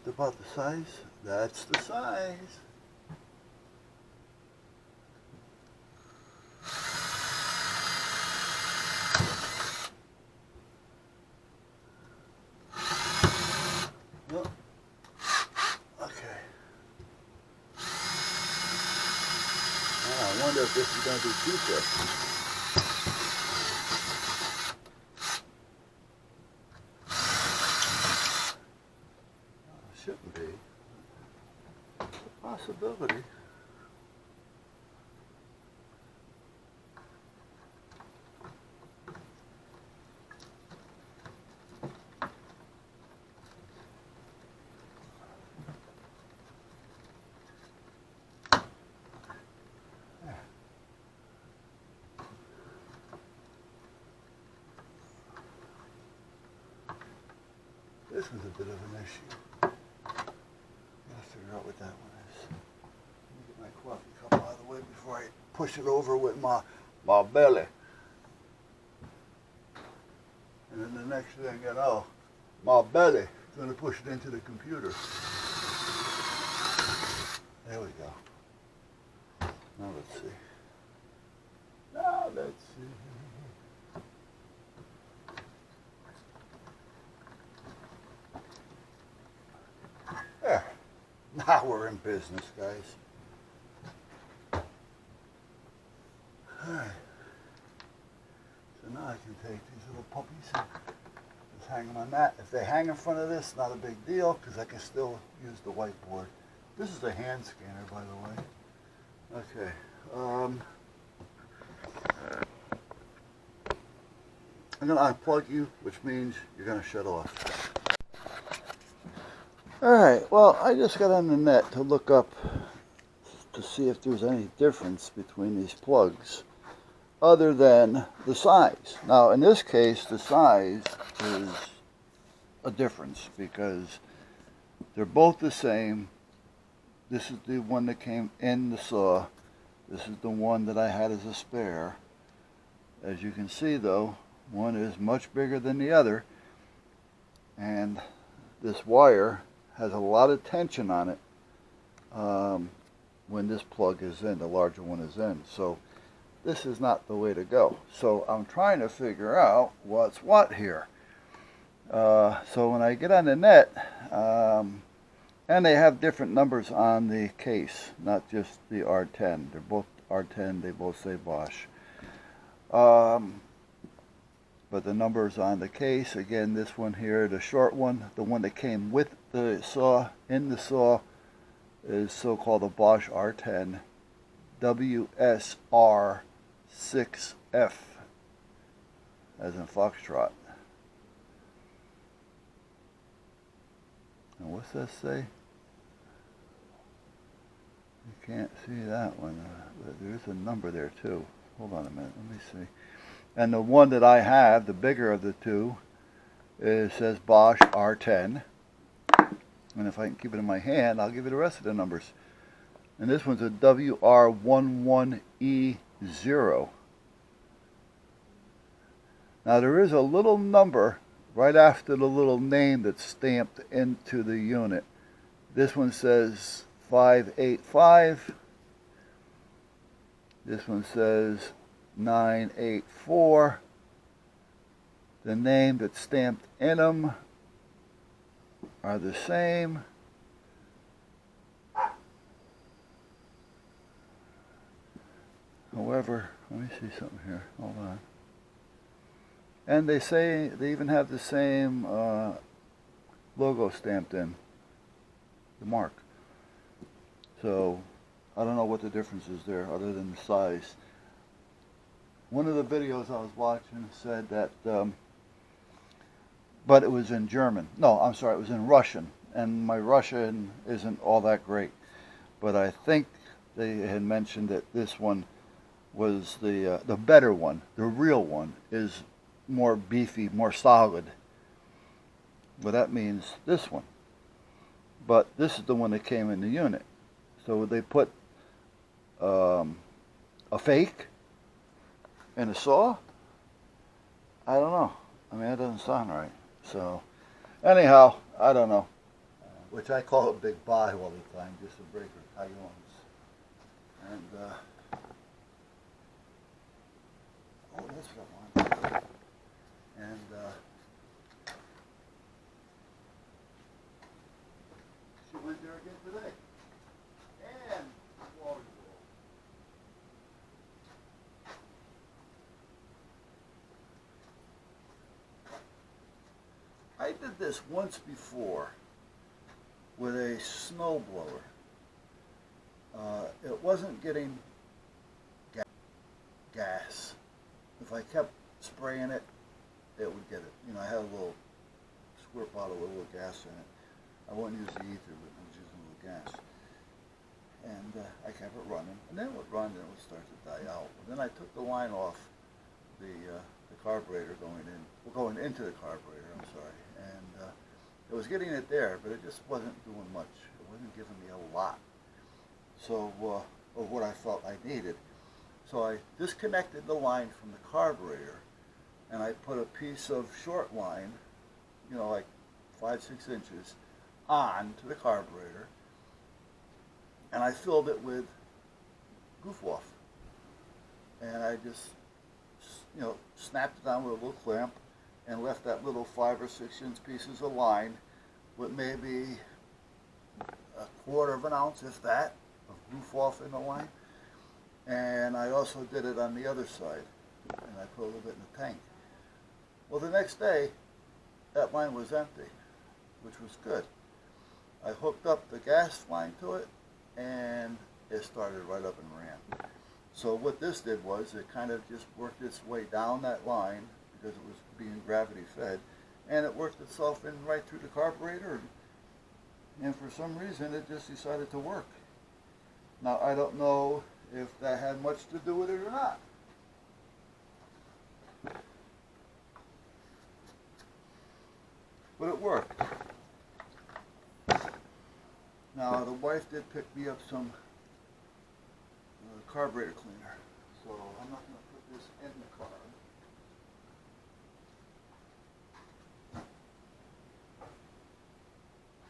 about the size? That's the size. Well, okay. I wonder if this is going to be too thick. Shouldn't be. It's a possibility. This was a bit of an issue. Gotta figure out what that one is. Let me get my coffee cup out of the way before I push it over with my belly. And then the next thing you know, my belly is going to push it into the computer. There we go. Now let's see. Now let's see. There. Now we're in business, guys. Alright. So now I can take these little puppies and just hang them on that. If they hang in front of this, not a big deal, because I can still use the whiteboard. This is a hand scanner, by the way. Okay. I'm going to unplug you, which means you're going to shut off. Alright, well, I just got on the net to look up to see if there's any difference between these plugs other than the size. Now, in this case, the size is a difference because they're both the same. This is the one that came in the saw. This is the one that I had as a spare. As you can see, though, one is much bigger than the other, and this wire has a lot of tension on it when this plug is in, the larger one is in. So this is not the way to go. So I'm trying to figure out what's what here. So when I get on the net, and they have different numbers on the case, not just the R10. They're both R10, they both say Bosch. But the numbers on the case, again, this one here, the short one, the one that came with the saw, in the saw, is so-called a Bosch R10 WSR6F, as in Foxtrot. And what's that say? You can't see that one. There's a number there too. Hold on a minute, let me see. And the one that I have, the bigger of the two, says Bosch R10. And if I can keep it in my hand, I'll give you the rest of the numbers. And this one's a WR11E0. Now there is a little number right after the little name that's stamped into the unit. This one says 585. This one says 984. The name that's stamped in them are the same. However, let me see something here. Hold on. And they say they even have the same logo stamped in, the mark. So I don't know what the difference is there other than the size. One of the videos I was watching said that, but it was in German. No, I'm sorry, it was in Russian. And my Russian isn't all that great. But I think they had mentioned that this one was the better one. The real one is more beefy, more solid. Well, that means this one. But this is the one that came in the unit. So they put a fake in a saw? I don't know. I mean, that doesn't sound right. So, anyhow, I don't know. which I call it Big Bye all the time, just to break her cayons. And, oh, that's what I wanted. And, she went there again today. And water bowl. I did this once before with a snow blower. It wasn't getting gas. If I kept spraying it, it would get it. You know, I had a little squirt bottle with a little gas in it. I wouldn't use the ether, but I was using a little gas. And I kept it running, and then it would run, and it would start to die out. And then I took the line off the carburetor going into the carburetor. I'm sorry, and it was getting it there, but it just wasn't doing much. It wasn't giving me a lot. So of what I felt I needed. So I disconnected the line from the carburetor, and I put a piece of short line, you know, like 5-6 inches, on to the carburetor, and I filled it with goof off. And I just, you know, snapped it on with a little clamp and left that little 5 or 6 inch pieces of line with maybe 1/4 of an ounce, if that, of goof off in the line. And I also did it on the other side, and I put a little bit in the tank. Well, the next day, that line was empty, which was good. I hooked up the gas line to it, and it started right up and ran. So what this did was it kind of just worked its way down that line because it was being gravity fed, and it worked itself in right through the carburetor, and for some reason it just decided to work. Now I don't know if that had much to do with it or not. But it worked. Now the wife did pick me up some carburetor cleaner, so I'm not going to put this in the car.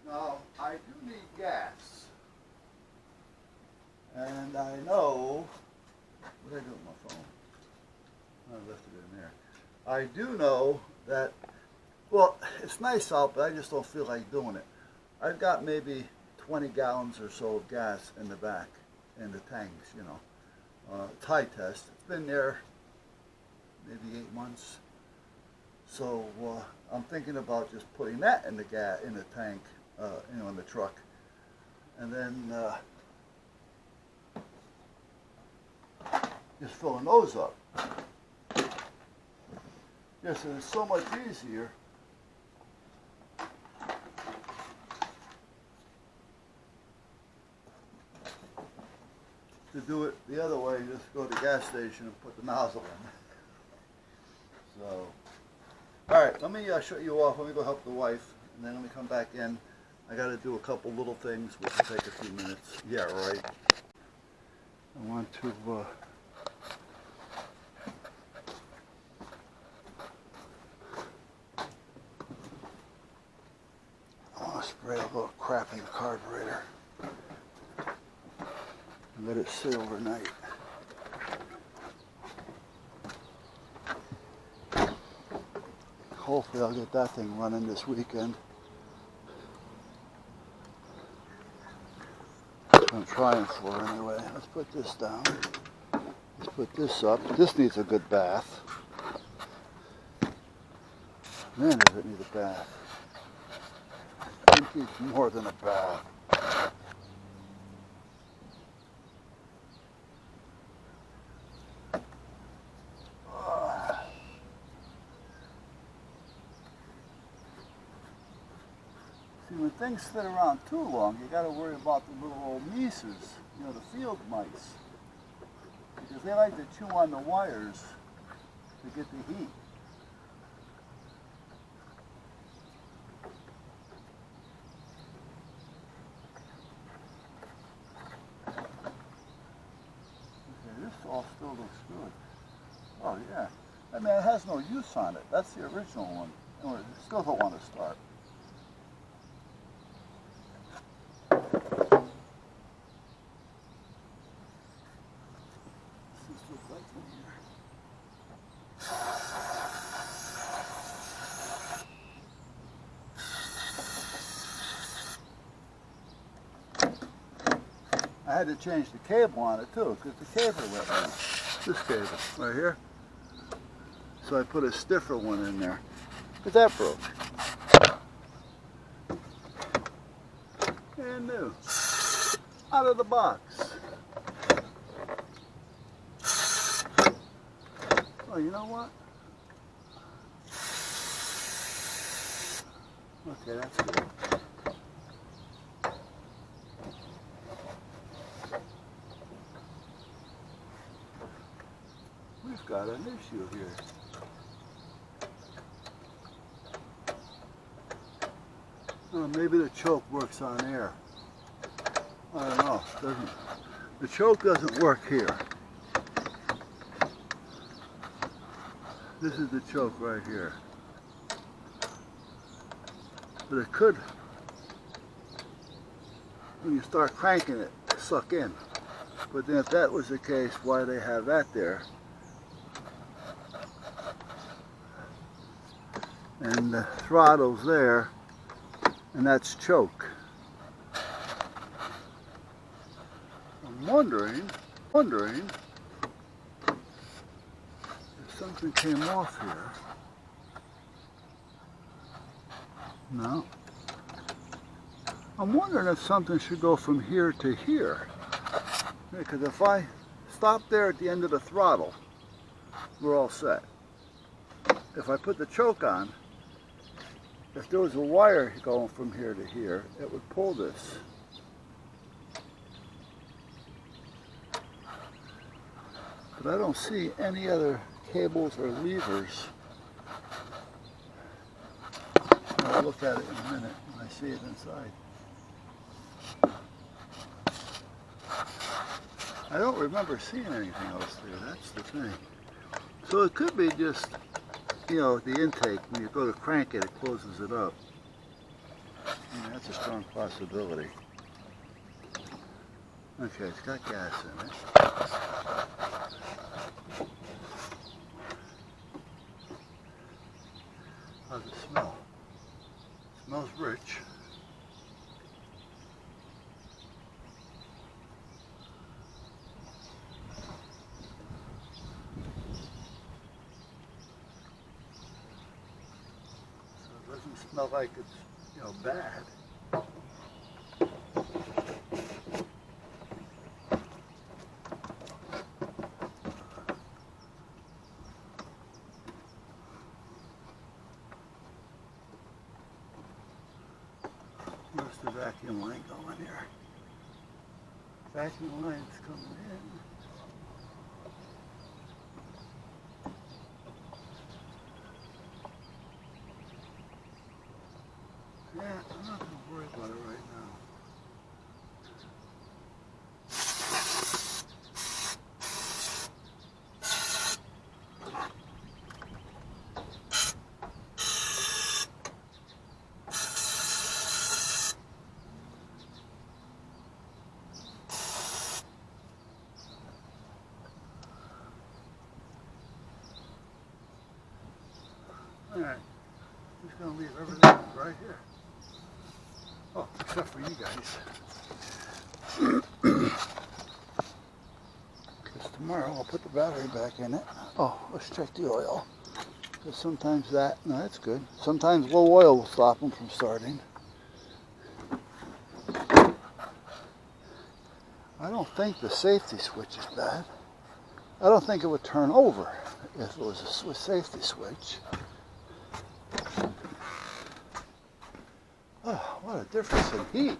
Now I do need gas, and I know what did I do with my phone? I left it in there. I do know that, well, it's nice out, but I just don't feel like doing it. I've got maybe 20 gallons or so of gas in the back, in the tanks, you know. It's high test. It's been there maybe 8 months. So I'm thinking about just putting that in the tank, you know, in the truck, and then just filling those up. Yes, and it's so much easier to do it the other way. Just go to the gas station and put the nozzle in. So, all right, let me shut you off. Let me go help the wife, and then let me come back in. I got to do a couple little things, which will take a few minutes. Yeah, right. I want to spray a little crap in the carburetor and let it sit overnight. Hopefully I'll get that thing running this weekend. I'm trying for anyway. Let's put this down. Let's put this up. This needs a good bath. Man, does it need a bath. It needs more than a bath. See, when things sit around too long, you got to worry about the little old mices, you know, the field mice, because they like to chew on the wires to get the heat. Okay, this all still looks good. Oh yeah, I mean it has no use on it. That's the original one. Anyway, still don't want to start. I had to change the cable on it too, because the cable went wrong. This cable, right here. So I put a stiffer one in there. But that broke. And new. Out of the box. Oh, you know what? Okay, that's good. We've got an issue here. Oh, maybe the choke works on air. I don't know. The choke doesn't work here. This is the choke right here. But it could, when you start cranking it, suck in. But then if that was the case, why they have that there? And the throttle's there, and that's choke. I'm wondering if something came off here. No. I'm wondering if something should go from here to here. Because if I stop there at the end of the throttle, we're all set. If I put the choke on, if there was a wire going from here to here, it would pull this. But I don't see any other cables or levers. I'll look at it in a minute when I see it inside. I don't remember seeing anything else there, that's the thing. So it could be just, you know, the intake, when you go to crank it, it closes it up. Yeah, that's a strong possibility. Okay, it's got gas in it. How's it smell? It smells rich. So it doesn't smell like it's, you know, bad. Where's the vacuum line going here? Vacuum line's coming in. Yeah, I'm not going to worry about it right now. Alright, I'm just going to leave everything right here. Oh, except for you guys. Because tomorrow I'll put the battery back in it. Oh, let's check the oil. Because sometimes that, no, that's good. Sometimes low oil will stop them from starting. I don't think the safety switch is bad. I don't think it would turn over if it was a safety switch. Oh, what a difference in heat.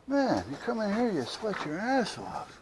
Man, you come in here, you sweat your ass off.